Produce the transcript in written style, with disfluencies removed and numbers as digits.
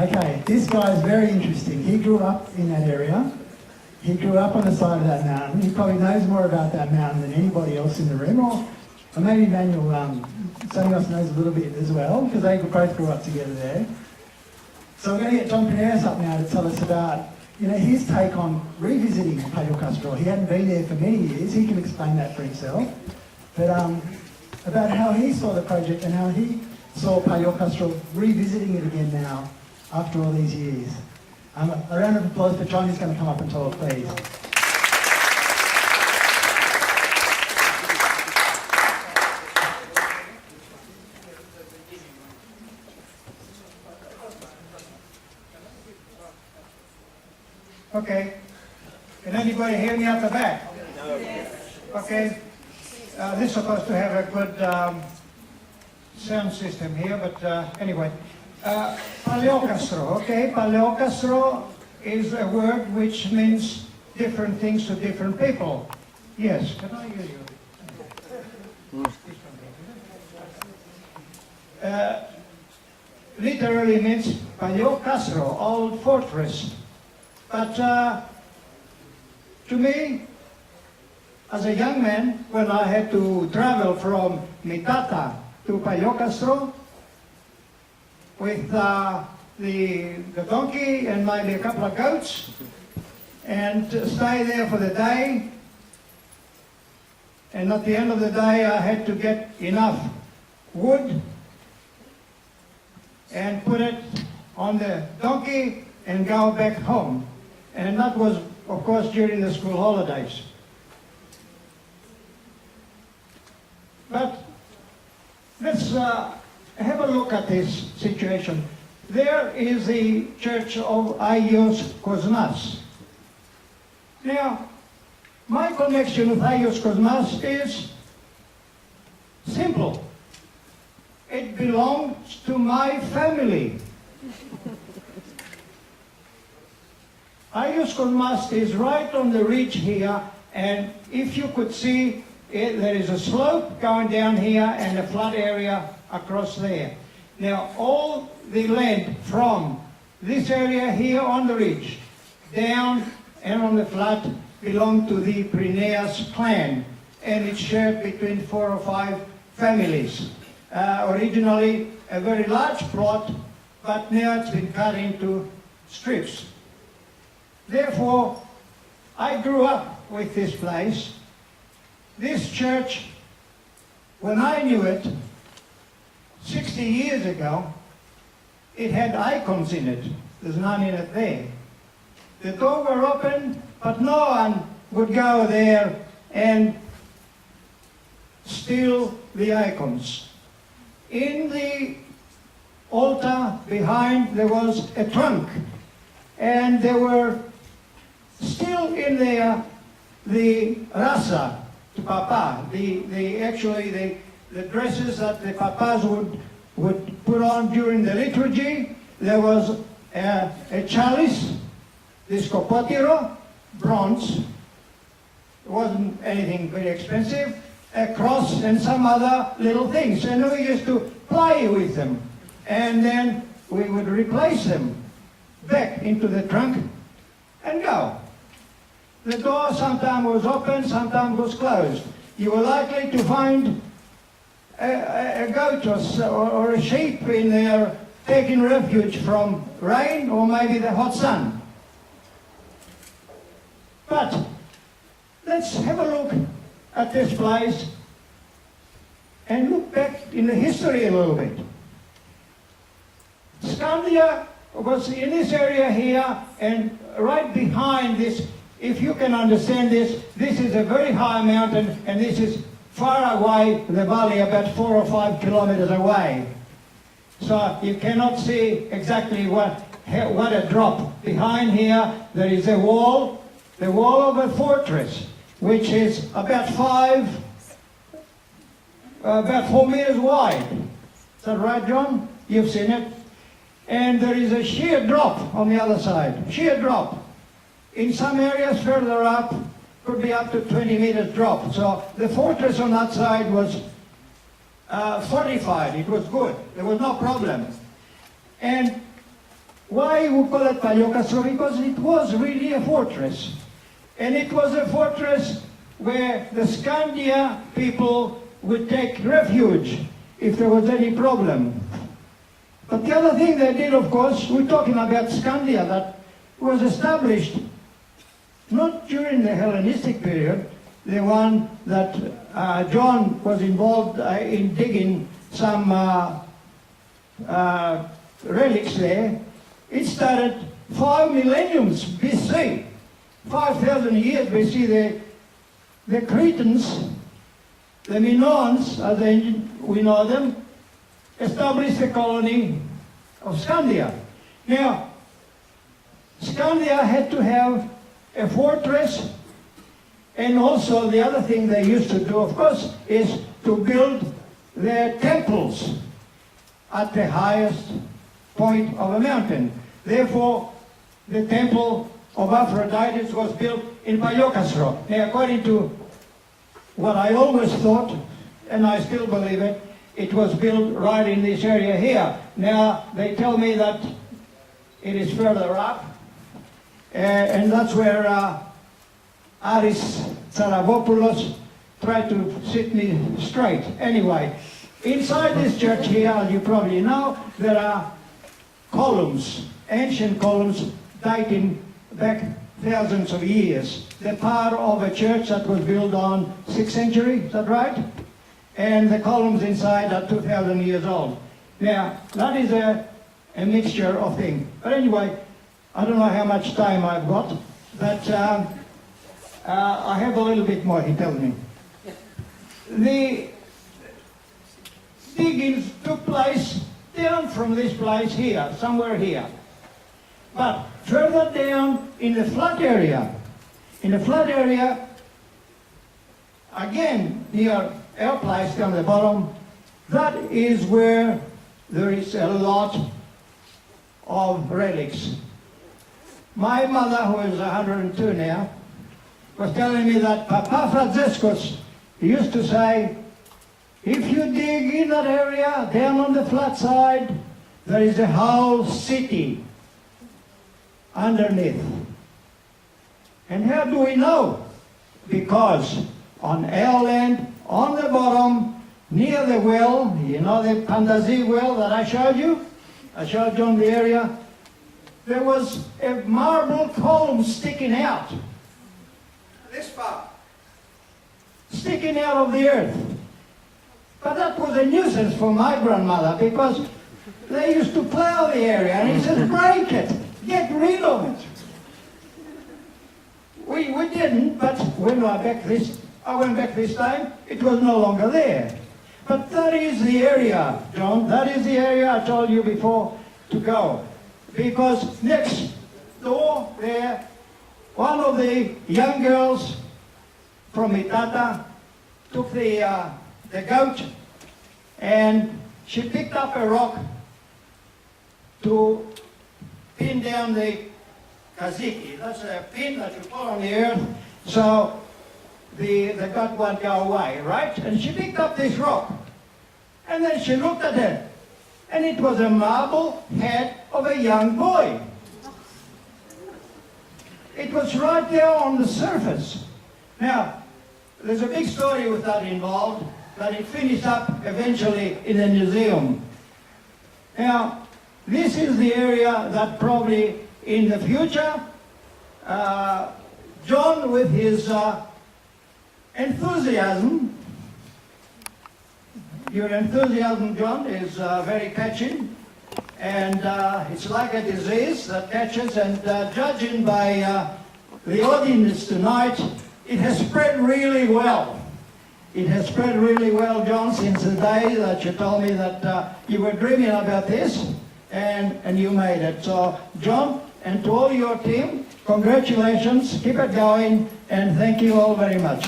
Okay, this guy is very interesting. He grew up in that area. He grew up on the side of that mountain. He probably knows more about that mountain than anybody else in the room. Or maybe Manuel, somebody else knows a little bit as well, because they both grew up together there. So we're going to get John Prineas up now to tell us about, his take on revisiting Paleokastro. He hadn't been there for many years. He can explain that for himself. But about how he saw the project and how he saw Paleokastro revisiting it again now after all these years. A round of applause for John. He's going to come up and talk, please. Okay. Can anybody hear me at the back? No. Okay. This is supposed to have a good sound system here, but anyway. Paleokastro, okay? Paleokastro is a word which means different things to different people. Yes, can I hear you? Literally means Paleokastro, old fortress. But to me, as a young man, when I had to travel from Mitata to Paleokastro with the donkey and maybe a couple of goats, and stay there for the day, and at the end of the day I had to get enough wood and put it on the donkey and go back home. And that was, of course, during the school holidays. But let's have a look at this situation. There is the church of Agios Kosmas. Now, my connection with Agios Kosmas is simple. It belongs to my family. Agios Kosmas is right on the ridge here, and if you could see, there is a slope going down here and a flat area across there. Now, all the land from this area here on the ridge, down and on the flat, belong to the Prineas clan, and it's shared between 4 or 5 families. Originally a very large plot, but now it's been cut into strips. Therefore, I grew up with this place. This church, when I knew it, 60 years ago, it had icons in it. There's none in it there. The doors were open, but no one would go there and steal the icons. In the altar behind, there was a trunk, and there were still in there the rasa to papa, the dresses that the papas would put on during the liturgy. There was a chalice, this kopotiro, bronze. It wasn't anything very expensive. A cross and some other little things. And we used to play with them. And then we would replace them back into the trunk and go. The door sometimes was open, sometimes was closed. You were likely to find a goat or a sheep in there taking refuge from rain or maybe the hot sun. But let's have a look at this place and look back in the history a little bit. Scandia was in this area here, and right behind this, if you can understand this, this is a very high mountain, and this is far away, the valley about 4 or 5 kilometers away. So you cannot see exactly what a drop. Behind here, there is a wall, the wall of a fortress, which is about 4 meters wide. Is that right, John? You've seen it. And there is a sheer drop on the other side, sheer drop. In some areas further up, could be up to 20 meters drop. So the fortress on that side was fortified. It was good. There was no problem. And Why we call it Paleokastro? Because it was really a fortress. And it was a fortress where the Scandia people would take refuge if there was any problem. But the other thing they did, of course, we're talking about Scandia that was established not during the Hellenistic period, the one that John was involved in digging some relics there. It started 5 millenniums BC, 5,000 years BC. The Cretans, the Minoans, as we know them, established the colony of Scandia. Now, Scandia had to have a fortress, and also the other thing they used to do, of course, is to build their temples at the highest point of a mountain. Therefore, the temple of Aphrodite was built in Paleokastro. Now, according to what I always thought, and I still believe it, it was built right in this area here. Now, they tell me that it is further up, and that's where Aris Saravopoulos tried to sit me straight. Anyway, inside this church here, as you probably know, there are columns, ancient columns dating back thousands of years. They're part of a church that was built on 6th century, is that right? And the columns inside are 2,000 years old. Now, that is a mixture of things. But anyway, I don't know how much time I've got, but I have a little bit more, he tells me. The diggings took place down from this place here, somewhere here. But further down in the flat area, again, near our place down the bottom, that is where there is a lot of relics. My mother, who is 102 now, was telling me that Papa Franciscus used to say, if you dig in that area, down on the flat side, there is a whole city underneath. And how do we know? Because on our land, on the bottom, near the well, you know the Pandazi well that I showed you? I showed you on the area. There was a marble column sticking out. This far. Sticking out of the earth. But that was a nuisance for my grandmother because they used to plow the area and he said, break it, get rid of it. We didn't, but when I went back this time, it was no longer there. But that is the area, John, that is the area I told you before to go. Because next door there, one of the young girls from Itata took the goat and she picked up a rock to pin down the kaziki. That's a pin that you put on the earth so the goat won't go away, right? And she picked up this rock and then she looked at it and it was a marble head of a young boy. It was right there on the surface. Now, there's a big story with that involved, but it finished up eventually in a museum. Now, this is the area that probably in the future, John with his enthusiasm, your enthusiasm, John, is very catching, and it's like a disease that catches, and judging by the audience tonight, it has spread really well. It has spread really well, John, since the day that you told me that you were dreaming about this, and you made it. So, John, and to all your team, congratulations, keep it going, and thank you all very much.